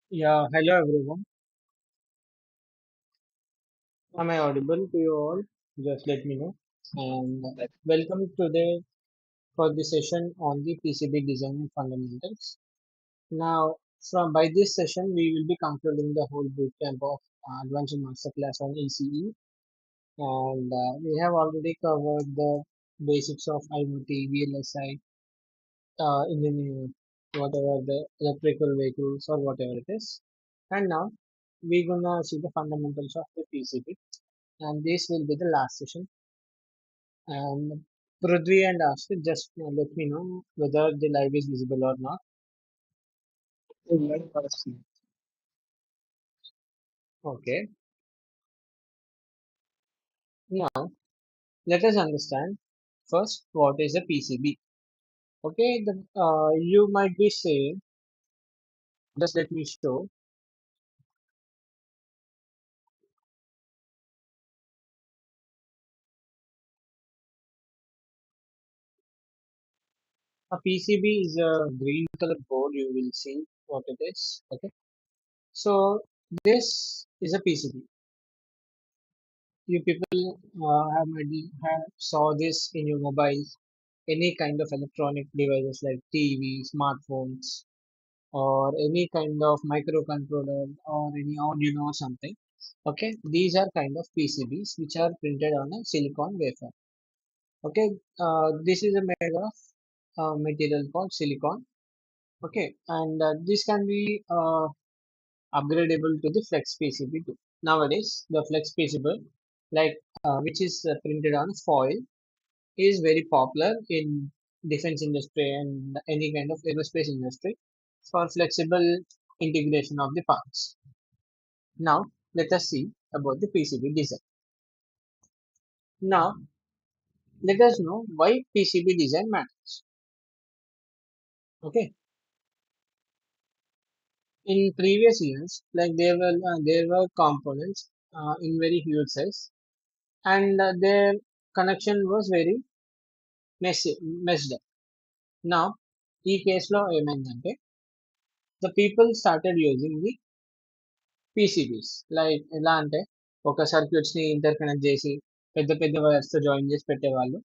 Yeah, hello everyone. Am I audible to you all? Just let me know. And welcome today for the session on the PCB design and fundamentals. Now, from by this session, we will be concluding the whole bootcamp of Advanced Masterclass on ECE. And we have already covered the basics of IoT, VLSI, engineering, whatever the electrical vehicles or whatever it is. And now we're gonna see the fundamentals of the PCB, and this will be the last session. And Prithvi and Ashit, just let me know whether the live is visible or not. Okay. Now let us understand first what is a PCB. Okay, you might be saying, just let me show. A PCB is a green color board. You will see what it is. Okay. So this is a PCB. You people have saw this in your mobiles, any kind of electronic devices like TV, smartphones, or any kind of microcontroller or any Arduino or something. Okay, these are kind of PCBs which are printed on a silicon wafer. Okay, this is a made of material called silicon. Okay, and this can be upgradable to the flex PCB too. Nowadays, the flex PCB, like which is printed on foil, is very popular in defense industry and any kind of aerospace industry for flexible integration of the parts. Now, let us see about the PCB design. Now, let us know why PCB design matters. Okay, in previous years, like there were components in very huge size, and their connection was very messed up. Now, ఈ కేసులో ఏమైందంటే the people started using the PCBs. Like ఎలా అంటే ఒక circuits ని inter connect చేసి పెద్ద పెద్ద వైర్స్ తో జాయిన్ చేసి పెట్టేవాళ్ళు.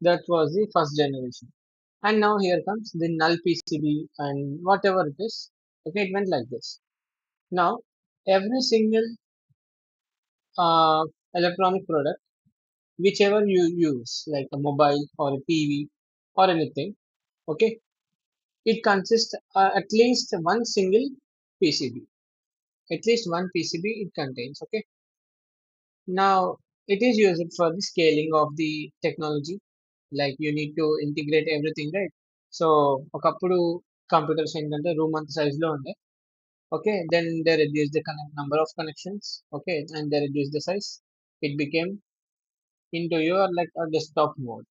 That was the first generation. And now here comes the null PCB and whatever it is. Okay, it went like this. Now every single electronic product, whichever you use, like a mobile or a TV or anything, okay, it consists at least one single PCB. At least one PCB it contains. Okay. Now it is used for the scaling of the technology. Like you need to integrate everything, right? So ఒకప్పుడు computers ఏంటంటే room అంత size లో ఉండే. Okay, then they reduced the number of connections. Okay, and they reduced the size. It became into your like a desktop mode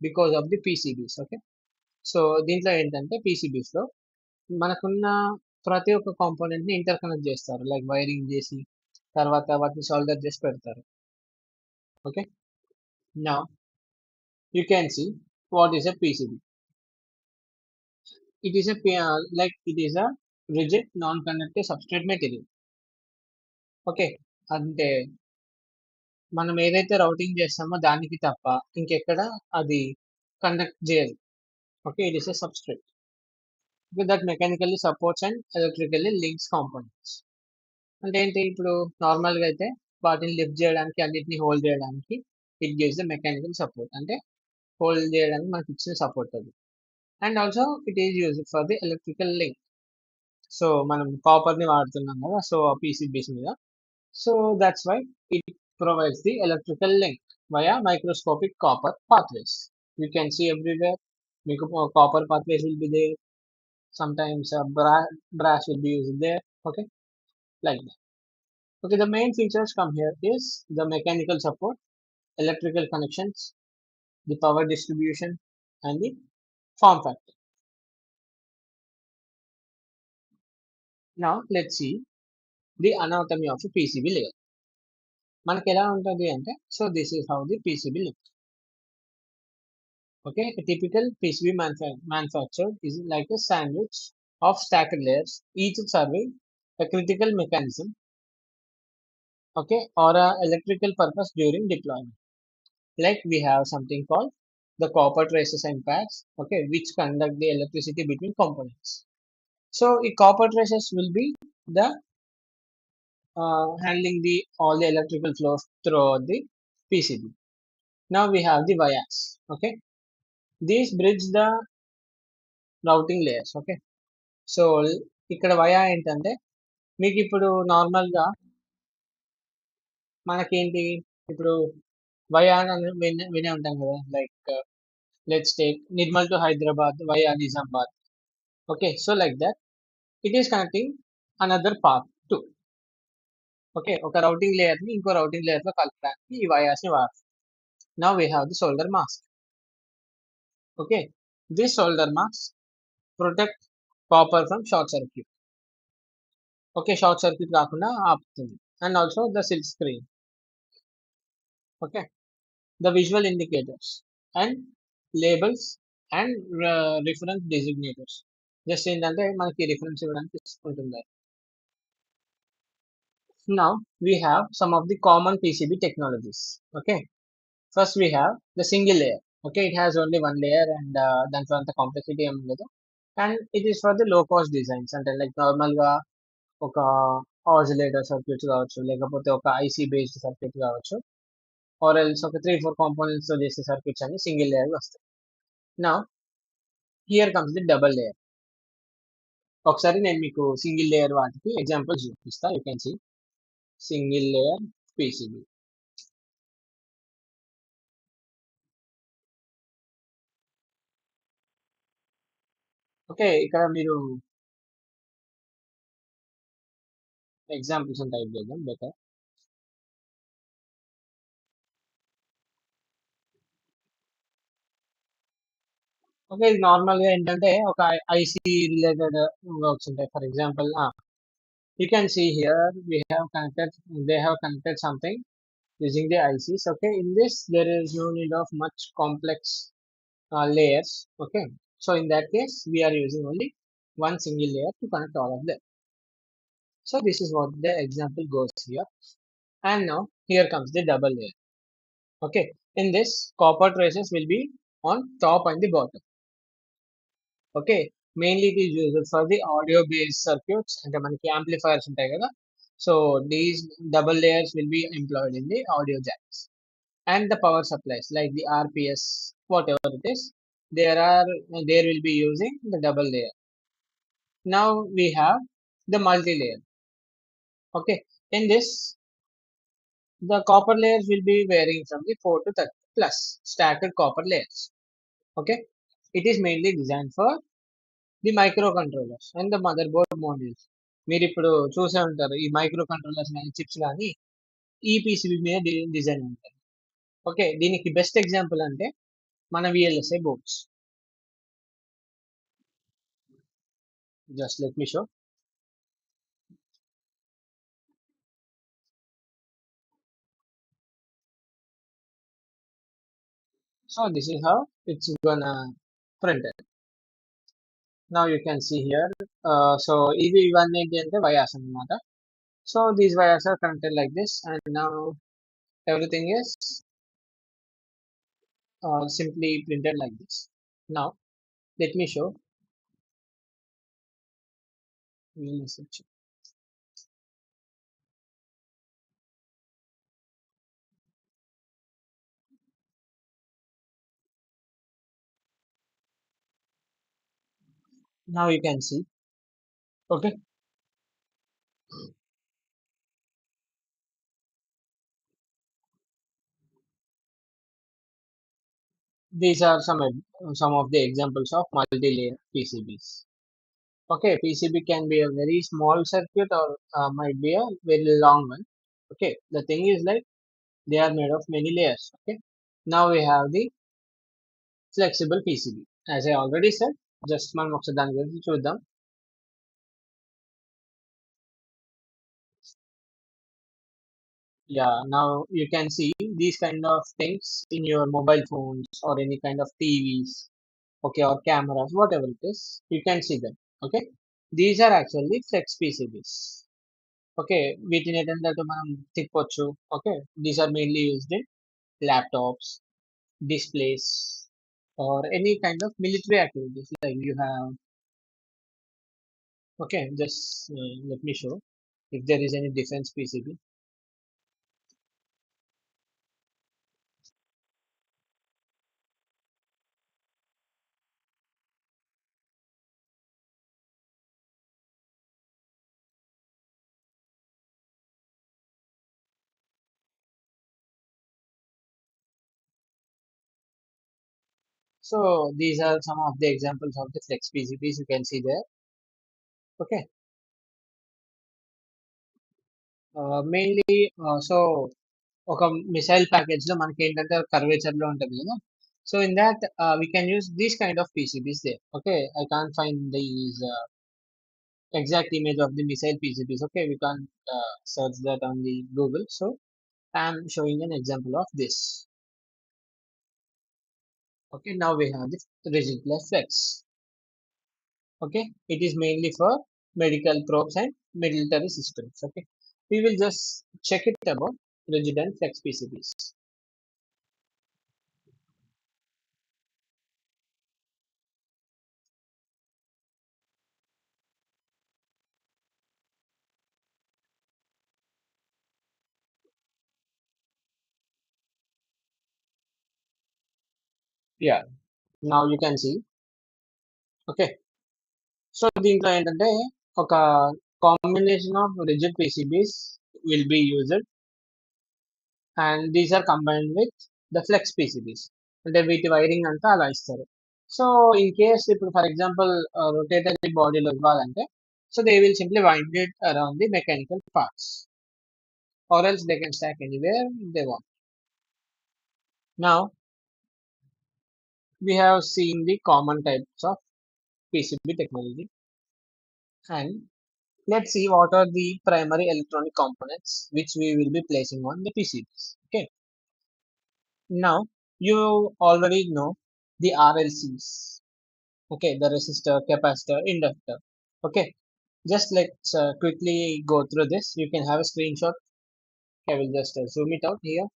because of the PCBs. Okay, so దీంట్లో ఏంటంటే PCBs లో మనకున్న ప్రతి ఒక్క component ని inter connect చేస్తారు, like wiring చేసి తర్వాత వాటిని సోల్డర్ చేసి పెడతారు. Okay, now you can see what is a PCB. It is a it is a rigid non-conductive substrate material. Okay, అంటే మనం ఏదైతే రౌటింగ్ చేస్తామో దానికి తప్ప ఇంకెక్కడ అది కండక్ట్ చేయదు. Okay, it is a substrate that mechanically supports and electrically links components. అంటే ఏంటి, ఇప్పుడు నార్మల్గా అయితే వాటిని లిఫ్ట్ చేయడానికి అన్నిటిని హోల్డ్ చేయడానికి it gives the mechanical support, అంటే హోల్డ్ చేయడానికి మనకి ఇచ్చిన సపోర్ట్ అది. And also it is used for the electrical link. So మనం కాపర్ ని వాడుతున్నాం కదా, సో PCBs మీద. So that's why it provides the electrical link via microscopic copper pathways. You can see everywhere. మీకు copper pathways will be there. Sometimes brass will be used there. Okay, like that. Okay, the main features come here is the mechanical support, electrical connections, the power distribution, and the form factor. Now let's see the anatomy of a PCB layer. మనకి ఎలా ఉంటుంది అంటే, so this is how the PCB look. Okay, a typical PCB manufactured is like a sandwich of stacked layers, each serving a critical mechanism, okay, or a electrical purpose during deployment. Like we have something called the copper traces and packs, okay, which conduct the electricity between components. So a copper traces will be the handling the all the electrical flows throughout the PCB. Now we have the wires, okay. These bridge the routing layers, okay. So ఇక్కడ via ఏంటంటే మీకు ఇప్పుడు నార్మల్గా మనకేంటి ఇప్పుడు via అని వినే ఉంటాం కదా like let's take Nirmal to Hyderabad via Nizamabad okay so like that it is connecting another path to okay ఒక రౌటింగ్ లేయర్ ని ఇంకో రౌటింగ్ లేయర్ తో కలపడానికి ఈ వయాస్ ని వాడతాం now we have the solder mask okay this solder mask protect copper from short circuit okay short circuit కాకుండా ఆపుతుంది and also the silk screen okay the visual indicators and labels and reference designators just ఏంటంటే మనకి reference ఇవ్వడానికి ఉంటుంది now we have some of the common PCB technologies okay first we have the single layer okay it has only one layer and దాంట్లో అంత complexity ఏమి ఉండదు and it is for the low cost designs అంటే like normal గా ఒక oscillator circuits కావచ్చు లేకపోతే ఒక ఐసీ బేస్డ్ సర్క్యూట్ కావచ్చు ఆర్ ఎల్స్ ఒక 3-4 కాంపోనెంట్స్ తో చేసే సర్క్యూట్స్ అన్ని సింగిల్ లేయర్ వస్తాయి now here comes the double layer ఒకసారి నేను మీకు సింగిల్ లేయర్ వాటికి ఎగ్జాంపుల్స్ చూపిస్తా you can see single layer PCB okay ఇక్కడ మీరు ఎగ్జాంపుల్స్ టైప్ చేద్దాం బెటర్ ఓకే ఇది నార్మల్ గా ఏంటంటే ఒక ఐసీ రిలేటెడ్ వర్క్స్ ఉంటాయి for example you can see here we have connected they have connected something using the ICs okay in this there is no need of much complex layers okay so in that case we are using only one single layer to connect all of them so this is what the example goes here and now here comes the double layer okay in this copper traces will be on top and the bottom okay mainly it is used for the audio based circuits and మనకి amplifiers ఉంటాయి కదా so these double layers will be employed in the audio jacks and the power supplies like the RPS whatever it is there will be using the double layer now we have the multi layer okay in this the copper layers will be varying from the 4 to 30 plus stacked copper layers. Okay, it is mainly designed for the microcontrollers and the motherboard modules. మీరు ఇప్పుడు చూసే ఉంటారు ఈ micro controllers కానీ chips కానీ ఈ PCB మీద design ఉంటాయి ఓకే దీనికి బెస్ట్ ఎగ్జాంపుల్ అంటే మన VLSI boards just let me show so this is how it's gonna printed now you can see here so ఇవన్నీ ఏంటి అంటే వయాస్ అన్నమాట so these wires are connected like this and now everything is simply printed like this. Now let me show message. Now you can see. Okay, these are some of the examples of multi-layer PCBs. Okay, PCB can be a very small circuit or might be a very long one. Okay, the thing is like they are made of many layers. Okay, now we have the flexible PCB. As I already said, just మనం ఒకసారి దాని గురించి చూద్దాం. Yeah, now you can see these kind of things in your mobile phones or any kind of TVs, okay, or cameras, whatever it is, you can see them. Okay, these are actually flex PCBs. Okay. వీటినేంటంటే మనం తిప్పొచ్చు. Okay. These are mainly used in laptops, displays, or any kind of military activities. Like you have, okay, just let me show if there is any defense PCB. So these are some of the examples of the flex PCBs you can see there. Okay. Mainly, so ఒక missile package లో మనకి ఏంటంటే curvature లో ఉంటుంది కదా. So in that we can use these kind of PCBs there. Okay, I can't find these exact image of the missile PCBs. Okay, we can't search that on the Google. So I'm showing an example of this. Okay, now we have the rigid plus flex. Okay, it is mainly for medical probes and military systems. Okay, we will just check it about rigid and flex PCBs. Yeah, now you can see. Okay, so దీంట్లో ఏంటంటే ఒక combination of rigid PCBs will be used, and these are combined with the flex PCBs. అంటే వీటి wiring అంతా అలా ఇస్తారు. So in case ఇప్పుడు for example rotatory బాడీలో ఇవ్వాలంటే so they will simply wind it around the mechanical parts, or else they can stack anywhere they want. Now we have seen the common types of PCB technology, and let's see what are the primary electronic components which we will be placing on the PCBs. Okay, now you already know the RLCs. Okay, the resistor, capacitor, inductor. Okay, just let's quickly go through this. You can have a screenshot. I will just zoom it out here.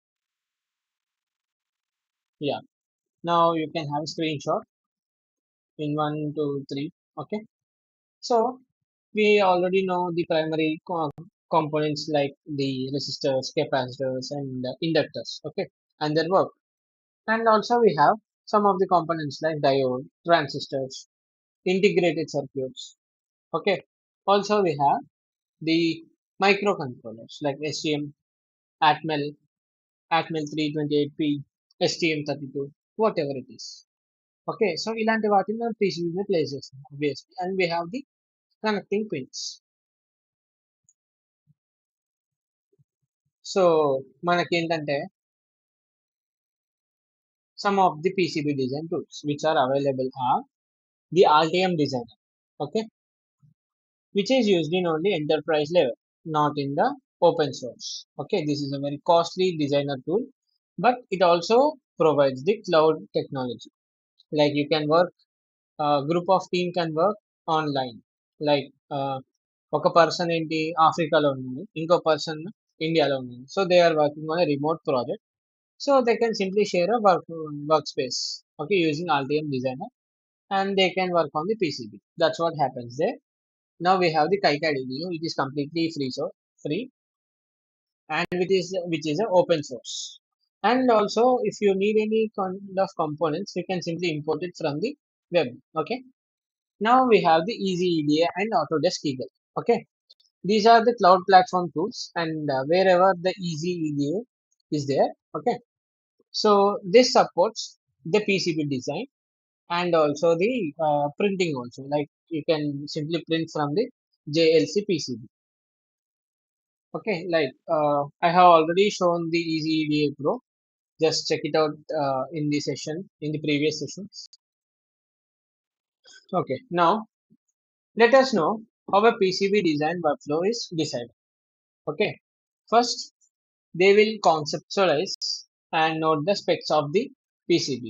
Yeah, now you can have a screenshot in 1, 2, 3. Okay, so we already know the primary components like the resistors, capacitors, and inductors. Okay, and their work. And also we have some of the components like diode, transistors, integrated circuits. Okay, also we have the microcontrollers like STM, Atmel, Atmel 328P, STM32, whatever it is. Okay, so ఇలాంటి వాటిని మనం PCB మీద place చేస్తాం obviously, and we have the connecting pins. So మనకేంటంటే some of the PCB design tools which are available are the Altium designer. Okay, which is used in only enterprise level, not in the open source. Okay, this is a very costly designer tool, but it also provides the cloud technology. Like you can work, a group of team can work online. Like ఒక person ఏంటి ఆఫ్రికాలో ఉన్నాడు, ఇంకో person ఇండియాలో ఉన్నాడు. So they are working on a remote project. So they can simply share a work space. Okay, using Altium designer, and they can work on the PCB. That's what happens there. Now we have the KiCad EDU, which is completely free, so free, and which is a open source. And also, if you need any kind of components, you can simply import it from the web. Okay. Now we have the Easy EDA and Autodesk Eagle. Okay. These are the cloud platform tools, and wherever the Easy EDA is there. Okay. So this supports the PCB design and also the printing also. Like you can simply print from the JLC PCB. Okay, like I have already shown the Easy EDA Pro. Just check it out in the session, in the previous sessions. Okay, now let us know how a PCB design workflow is decided. Okay, first they will conceptualize and note the specs of the PCB.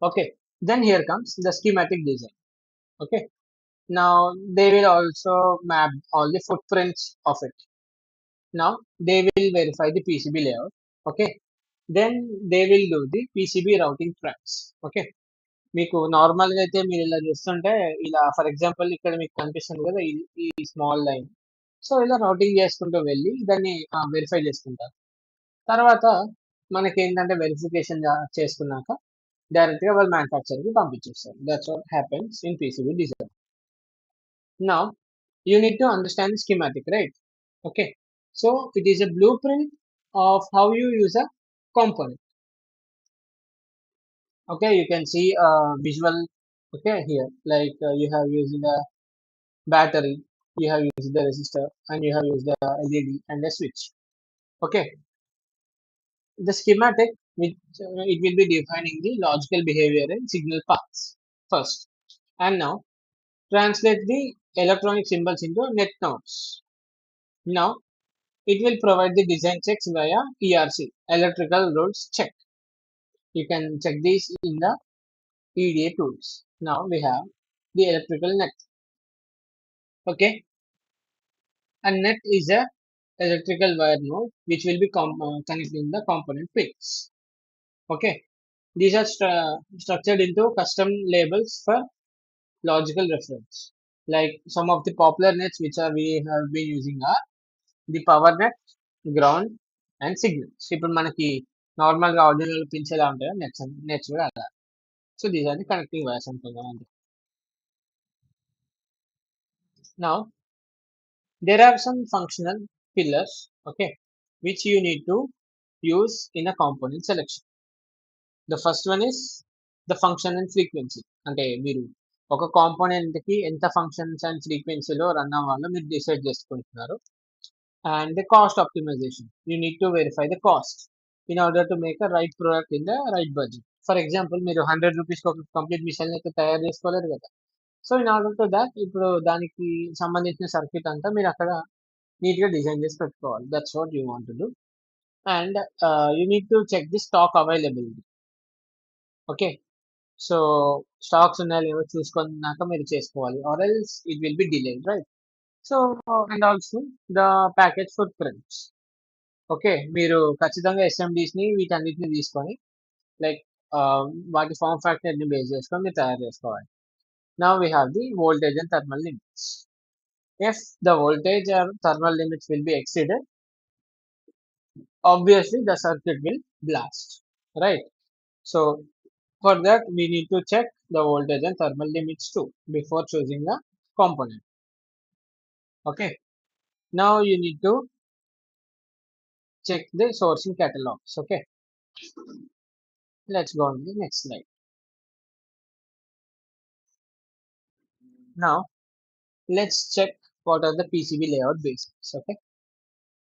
Okay, then here comes the schematic design. Okay, Now they will also map all the footprints of it. Now they will verify the PCB layout. Okay. Then they will do the PCB routing tracks. Okay. మీకు నార్మల్‌గా అయితే మీరిలా చూస్తుంటే ఇలా for example ఇక్కడ మీకు కనిపిస్తుంది కదా! ఈ స్మాల్ లైన్. సో, ఇలా రౌటింగ్ చేసుకుంటూ వెళ్ళి దాన్ని వెరిఫై చేసుకుంటారు. తర్వాత మనకేంటంటే వెరిఫికేషన్ చేసుకున్నాక డైరెక్ట్‌గా వాళ్ళు మ్యానుఫ్యాక్చర్‌కి పంపించేస్తారు. Thoughts what happens in PCB design. Now you need to understand the schematic, right? Okay. So it is a blueprint of how you use a component. Okay, you can see a visual. Okay, here like you have used the battery, you have used the resistor, and you have used the LED and the switch. Okay, the schematic which it will be defining the logical behavior and signal paths first, and now translate the electronic symbols into net nodes. Now it will provide the design checks via ERC, electrical rules check. You can check these in the EDA tools. Now we have the electrical net. Okay, a net is a electrical wire node which will be connecting the component pins. Okay, these are structured into custom labels for logical reference. Like some of the popular nets which are we have been using are the power net, ground and signals. ఇప్పుడు మనకి నార్మల్‌గా ordinal pins ఎలా ఉంటాయో nets కూడా అలా. So these are the connecting wires అనుకుందాం అంతే. Now there are some functional pillars, okay, which you need to use in a component selection. The first one is the function and frequency. అంటే మీరు ఒక కాంపోనెంట్‌కి ఎంత functions and ఫ్రీక్వెన్సీలో run అవ్వాలో మీరు decide చేసుకుంటున్నారు. And the cost optimization. You need to verify the cost in order to make a right product in the right budget. For example, మీరు 100 రూపీస్‌కి ఒక కంప్లీట్ మిషన్ అయితే తయారు చేసుకోలేరు కదా! So, in order to thought ఇప్పుడు దానికి సంబంధించిన సర్క్యూట్ అంతా మీరు అక్కడ నీట్‌గా డిజైన్ చేసి పెట్టుకోవాలి. That's what you want to do. And you need to check the stock availability. Okay. So, stocks ఉన్నాయో లేవో చూసుకున్నాక మీరు చేసుకోవాలి. Or else it will be delayed right? So, and also the package footprints. Okay. మీరు ఖచ్చితంగా ఎస్ఎండీస్‌ని వీటన్నిటిని తీసుకొని like వాటి ఫార్మ్ ఫ్యాక్టర్‌ని బేస్ చేసుకొని మీరు తయారు చేసుకోవాలి. Now we have the voltage and thermal limits. If the voltage or thermal limits will be exceeded, obviously the circuit will blast, right? So for that we need to check the voltage and thermal limits too before choosing the component. Okay. Now you need to check the sourcing catalogs. Okay. Let's go on to the next slide. Now let's check what are the PCB layout basics. Okay.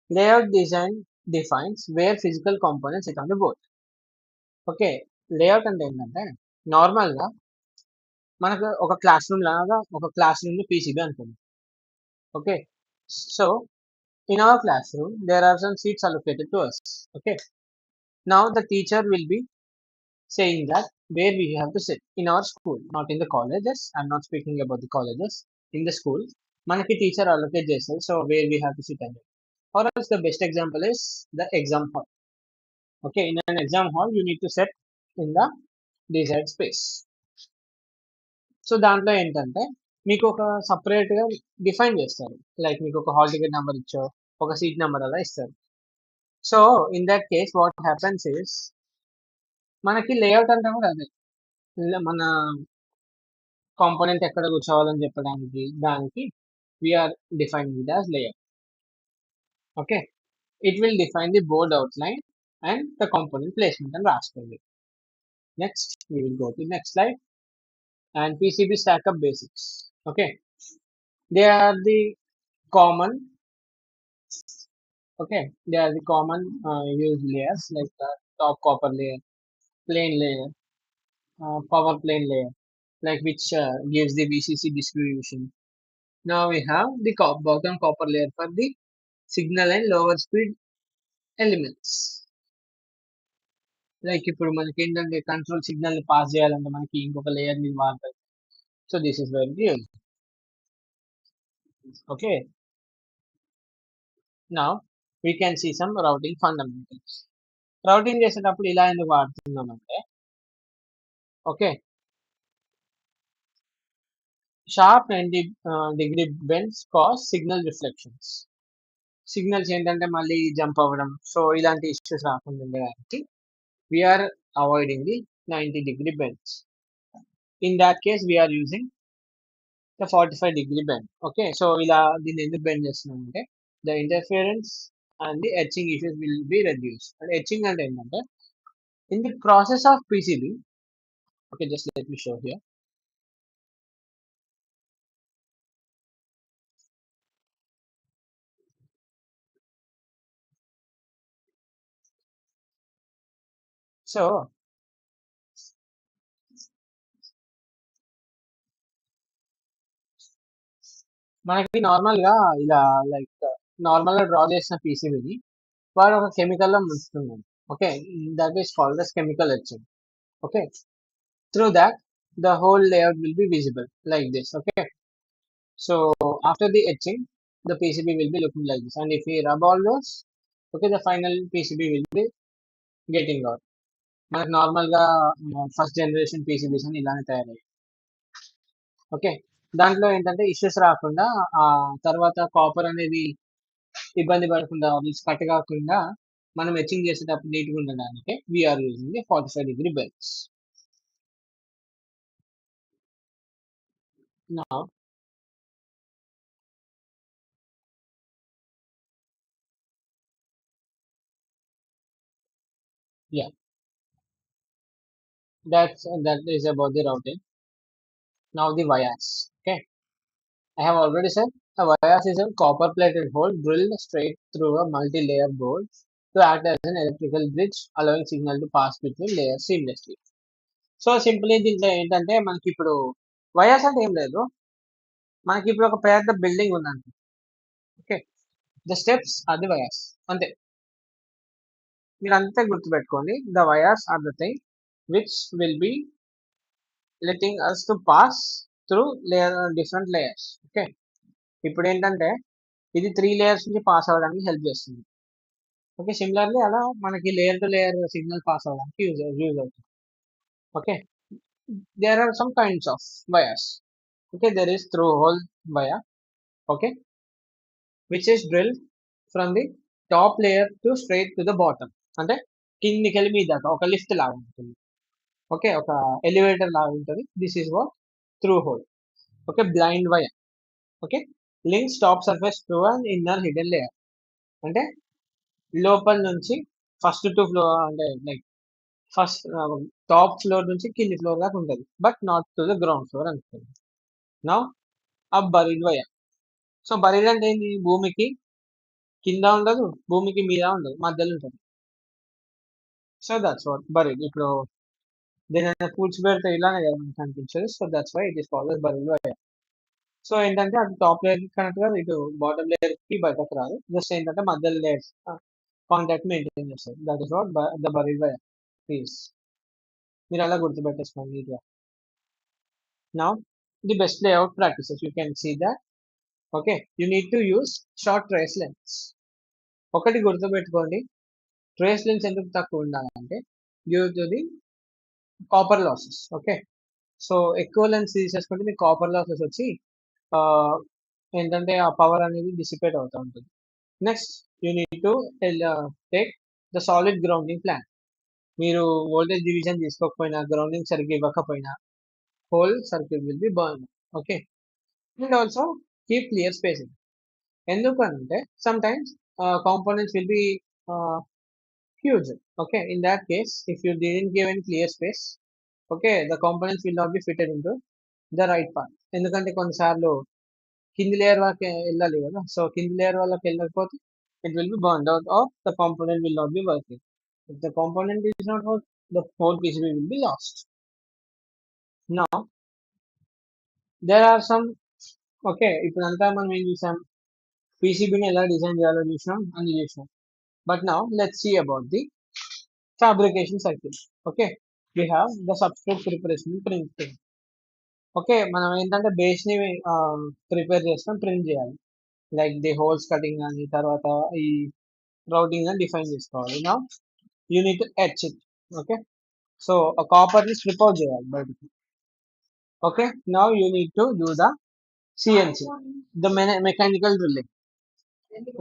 Layout design defines where physical components sit on the board. Okay. Layout అంటే ఏంటంటే నార్మల్‌గా మనకు ఒక classroom లాగా ఒక క్లాస్ రూమ్‌ని PCB అనుకుందాం. Okay. So, in our classroom there are some seats allocated to us. Okay. Now the teacher will be saying that where we have to sit in our school, not in the colleges. I'm not speaking about the colleges. In the school, మనకి teacher allocate చేస్తారు. So, where we have to sit అని. Or else the best example is the exam hall. Okay. In an exam hall you need to sit in the desired space. So, దాంట్లో ఏంటంటే మీకు ఒక సెపరేట్‌గా define చేస్తారు. Like మీకు ఒక hall ticket number ఇచ్చో, ఒక సీట్ నంబర్ అలా ఇస్తారు. So, in that case what happens is మనకి లేఔట్ అంటే కూడా అదే. మన కాంపోనెంట్ ఎక్కడ కూర్చోవాలని చెప్పడానికి దానికి we are defining it as layout. Okay. It will define the board outline and the component placement అని రాస్తుంది. Next we will go to next slide and PCB stackup basics. Okay. They are the common Okay, they are the common used layers like the top copper layer, plane layer, power plane layer, like which gives the VCC distribution. Now we have the bottom copper layer for the signal and lower speed elements. Like ఇప్పుడు మనకి ఏంటంటే control signal ని pass చేయాలంటే మనకి ఇంకొక layer ని వాడతారు. So this is very use. Okay, now we can see some routing fundamentals. Routing చేసేటప్పుడు ఇలా ఎందుకు వాడుతున్నామంటే, okay, sharp 90 degree bends cause signal reflections. Signals ఏంటంటే మళ్ళీ జంప్ అవ్వడం, సో ఇలాంటి ఇష్యూస్ రాకుండా ఉండడానికి we're avoiding the 90-degree bends. In that case, we are using the 45-degree bend. Okay, so ఇలా దీన్ని ఎందుకు బెండ్ చేస్తున్నామంటే the interference and the etching issues will be reduced. And etching అంటే ఏంటంటే in the process of PCB, okay, just let me show here. So మనకి normal గా ఇలా like normal గా డ్రా చేసిన పీసీబీని వాడు ఒక కెమికల్ లో ముంచుతున్నాడు. Okay, that is called as chemical etching. Okay, through that the whole layout will be visible like this. Okay, so after the etching the PCB will be looking like this, and if we rub all those, okay, the final PCB will be getting out. మనకు normal గా first generation PCBs అని ఇలానే తయారయ్యాయి. Okay, దాంట్లో ఏంటంటే issues రాకుండా ఆ తర్వాత కాపర్ అనేది ఇబ్బంది పడకుండా కట్ కాకుండా మనం ఎచింగ్ చేసేటప్పుడు నీట్గా ఉండడానికి we are using the 45-degree bends. Now, yeah, that is about the routing. Now the vias. Okay, I have already said a vias is a copper-plated hole drilled straight through a multi-layer board to act as an electrical bridge, allowing signal to pass between layers seamlessly. So simple దీంట్లో ఏంటంటే మనకి ఇప్పుడు వయాస్ అంటే ఏం లేదు, మనకి ఇప్పుడు ఒక పెద్ద బిల్డింగ్ ఉందండి. Okay, the steps are the vias, అంతే. మీరు అంతే గుర్తుపెట్టుకోండి, the vias are the thing which will be letting us to pass through layer different layers. Okay, ఇప్పుడు ఏంటంటే ఇది 3 లేయర్స్ నుంచి పాస్ అవ్వడానికి హెల్ప్ చేస్తుంది. ఓకే, సిమిలర్లీ అలా మనకి layer to layer signal pass అవ్వడానికి యూజ్ అవుతుంది. Okay, there are some kinds of vias. Okay, there is through hole via. Okay, which is drilled from the top layer to straight to the bottom. అంటే కిందికి వెళ్ళి మీద దాకా ఒక lift లాగా ఉంటుంది. ఓకే, ఒక ఎలివేటర్ లాగా ఉంటుంది. This is what through hole. Okay, blind wire. Okay, links top surface to an inner hidden layer. అంటే లోపల నుంచి ఫస్ట్ టు ఫ్లోర్, అంటే లైక్ ఫస్ట్ టాప్ ఫ్లోర్ నుంచి కింది ఫ్లోర్ దాకా ఉంటుంది, but not to the ground floor అనుకుంటుంది. నా up buried wire. So buried అంటే ఏంటి, భూమికి కింద ఉండదు, భూమికి మీద ఉండదు, మధ్యలో ఉంటుంది. So that's what buried. ఇప్పుడు దీని పూడ్చిపెడితే ఇలానే కదా మనకు కనిపించదు. So that's why it is called as buried wire. So ఏంటంటే అది టాప్ లేయర్ కి కనెక్ట్ కాదు, ఇటు బాటమ్ లేయర్ కి బయటకు రాదు. జస్ట్ ఏంటంటే మధ్యలో లేయర్స్ కాంటాక్ట్ మెయింటైన్ చేస్తారు. That is what the buried wire is. మీరు అలా గుర్తుపెట్టేసుకోండి నీట్గా. Now the best layout practices you can see that. Okay, you need to use short trace lengths. ఒకటి గుర్తుపెట్టుకోండి, ట్రేస్ లెన్స్ ఎందుకు తక్కువ ఉండాలంటే due to the copper losses. Okay, so ఎక్కువ లెన్స్ తీసేసుకుంటే మీకు కాపర్ లాసెస్ వచ్చి ఆ, ఏంటంటే ఆ పవర్ అనేది డిసిపేట్ అవుతూ ఉంటుంది. Next you need to take the solid grounding plane. మీరు వోల్టేజ్ డివిజన్ తీసుకోకపోయినా, గ్రౌండింగ్ సరిగ్గా ఇవ్వకపోయినా, whole circuit will be burn. Okay, and also keep clear spacing. ఎందుకంటే sometimes components will be huge. Okay, in that case, if you didn't give any clear space, okay, the components will not be fitted into the right path. ఎందుకంటే కొన్నిసార్లు కింది layer వరకు వెళ్ళాలి కదా, so కింది layer వాళ్ళకి వెళ్ళకపోతే it will be burned out or the component will not be working. If the component is not work, the whole PCB will be lost. నా దేర్ ఆర్ సమ్, ఓకే, ఇప్పుడంతా మనం ఏం చూసాం, PCBని ఎలా డిజైన్ చేయాలో చూసినాం, అన్ని చూసినాం. But now let's see about the fabrication cycle. Okay, we have the substrate preparation principle. Okay. మనం ఏంటంటే బేస్‌ని ప్రిపేర్ చేస్తాం, ప్రింట్ చేయాలి. లైక్ ది హోల్స్ కటింగ్ గాని, తర్వాత ఈ రౌటింగ్ అని డిఫైన్ చేసుకోవాలి. Now you need to etch it. Okay. So, ఆ కాపర్‌ని స్ట్రిప్ ఔట్ చేయాలి బయటికి. Okay. Now you need to do the CNC, the mechanical drilling.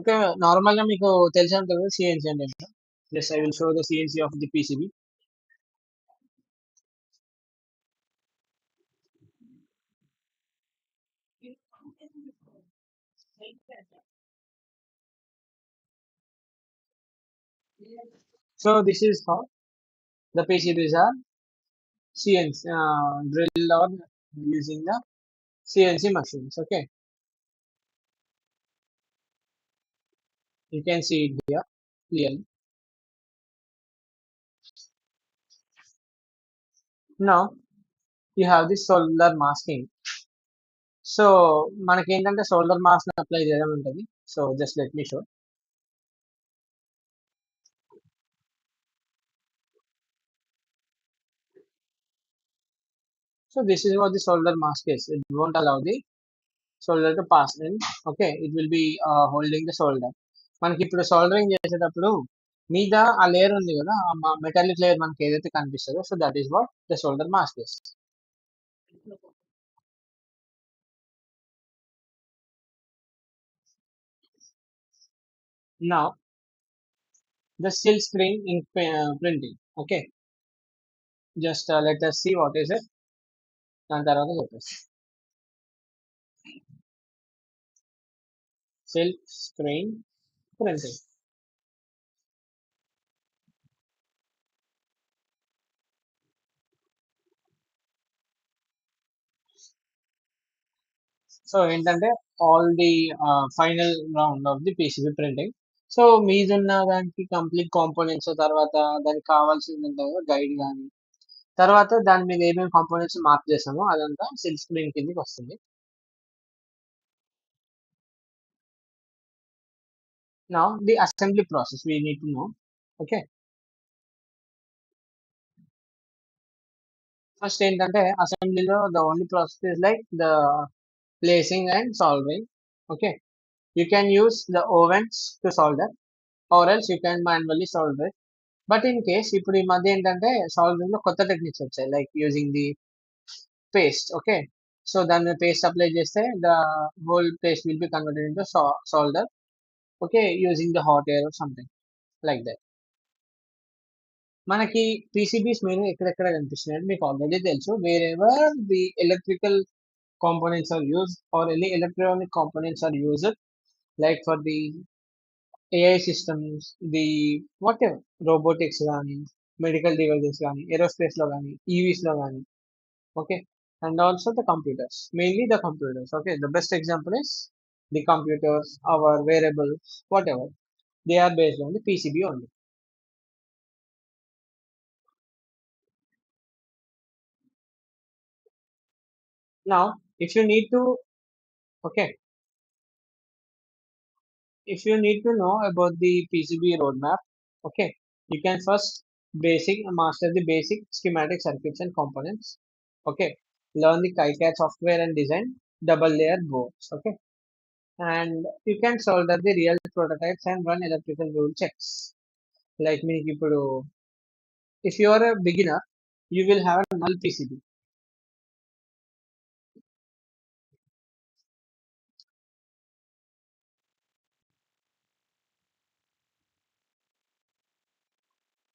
Okay. నార్మల్‌గా మీకు తెలిసే ఉంటది కదా! సీఎన్‌సి అంటే ఏంటో. Just I will show the CNC of the PCB. So this is how the PCBs are CNC drilled or using the CNC machines. Okay, you can see it here clearly. Now you have this solar masking. So మనకి ఏంటంటే solar mask apply చేయడం ఉంటుంది. So just let me show. So this is what the solder mask is. It won't allow the solder to pass in. Okay, it will be holding the solder. మనకి ఇప్పుడు soldering చేసేటప్పుడు మీద ఆ layer ఉంది కదా, ఆ మెటాలిక్ లేయర్ మనకి ఏదైతే కనిపిస్తుందో, so that is what the solder mask is. Now the silk screen in printing. Okay, just let us see what is it. దాని తర్వాత చెప్పేసి silk screen printing. సో ఏంటంటే all the final round of the PCB printing. So మీదున్న దానికి complete components, తర్వాత దానికి కావాల్సింది ఉంటుంది గైడ్ కానీ, తర్వాత దాని మీద ఏమేమి కాంపోనెంట్స్ మార్క్ చేసామో అదంతా సిల్క్ స్క్రీన్ కిందకి వస్తుంది. Now the assembly process we need to know. Okay, first ఏంటంటే అసెంబ్లీలో the only process is like the placing and solving. Okay, you can use the ovens to solder or else you can manually solder it. But in case ఇప్పుడు ఈ మధ్య ఏంటంటే solving లో కొత్త techniques వచ్చాయి, like using the paste. Okay, so దాని మీద paste apply చేస్తే the whole paste will be converted into solder. Okay, using the hot air or something like that. మనకి పీసీబీస్ మెయిన్ ఎక్కడెక్కడ కనిపిస్తున్నాయి మీకు ఆల్రెడీ తెలుసు. Wherever the electrical components are used or any electronic components are used, like for the AI systems, the whatever robotics గానీ, medical devices కానీ, aerospace లో కానీ, EVs లో కానీ. Okay, and also the computers, mainly the computers. Okay, the best example is the computers, our wearables, whatever, they are based on the PCB only. Now if you need to, okay, if you need to know about the PCB roadmap, okay, you can first basic master the basic schematic circuits and components. Okay, learn the KiCad software and design double layer boards. Okay, and you can solder the real prototypes and run electrical rule checks. Like me, if you are a beginner, you will have a null PCB.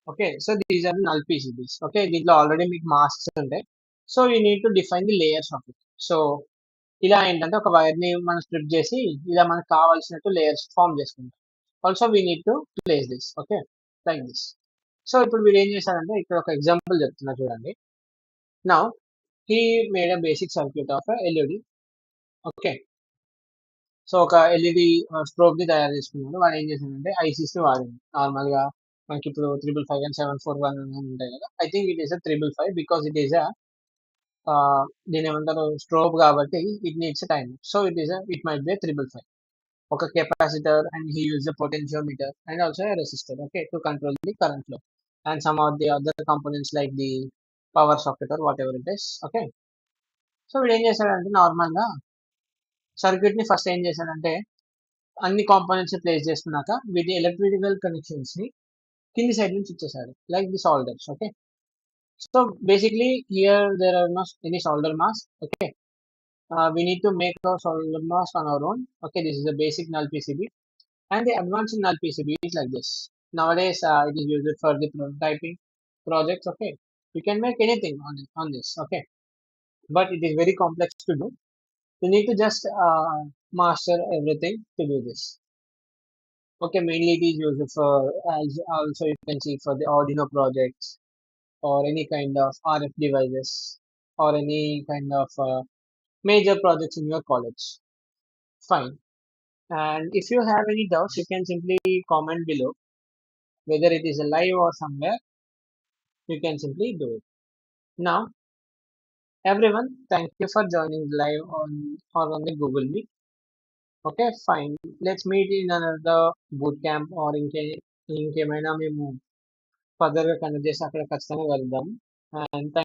Okay, so these are null PCBs. Okay, దీంట్లో already మీకు masks ఉంటాయి. So you need to define the layers of it. So ఇలా ఏంటంటే ఒక వైర్‌ని మనం split చేసి ఇలా మనకు కావాల్సినట్టు లేయర్స్ ఫార్మ్ చేసుకుంటాం. Also we need to place this. Okay, like this. So ఇప్పుడు వీడు ఏం చేశాడంటే ఇక్కడ ఒక ఎగ్జాంపుల్ చెప్తున్నా చూడండి. Now he made a basic circuit of LED. Okay, so ఒక ఎల్ఈడి స్ట్రోబ్‌ని తయారు చేసుకున్నాడు. వాడు ఏం చేశాడంటే ఐసీస్‌ని వాడిండు. నార్మల్‌గా మనకి ఇప్పుడు 555 అండ్ 741 అని ఉంటాయి కదా. I think it is a 555 because it is a దీని ఏమంటారు స్ట్రోబ్ కాబట్టి it needs time. So it might be 555. ఒక capacitor and he used a potentiometer and also a resistor, okay, to control the current flow and some of the other components like the power socket or whatever it is. Okay, so వీడు ఏం చేశాడంటే నార్మల్గా circuit ని first ఏం చేశాడంటే అన్ని components place చేసుకున్నాక వీటి ఎలక్ట్రికల్ కనెక్షన్స్ ని కింది సైడ్ నుంచి ఇచ్చేసాడు like the solders. Okay, so basically here there are not any solder mask. Okay, we need to make our solder mask on our own. Okay, this is a basic null PCB, and the advanced null PCB is like this. Nowadays, it is used for the prototyping projects. Okay, you can make anything on this. Okay, but it is very complex to do. You need to just master everything to do this. Okay, mainly it is used for, as also you can see, for the Arduino projects or any kind of RF devices or any kind of major projects in your college. Fine. And if you have any doubts, you can simply comment below. Whether it is a live or somewhere, you can simply do it. Now, everyone, thank you for joining live on or on the Google Meet. Okay, fine. Let's meet in another boot camp or ఇంకేమైనా మేము ఫర్దర్గా connect చేసి అక్కడ ఖచ్చితంగా వెళ్దాం. And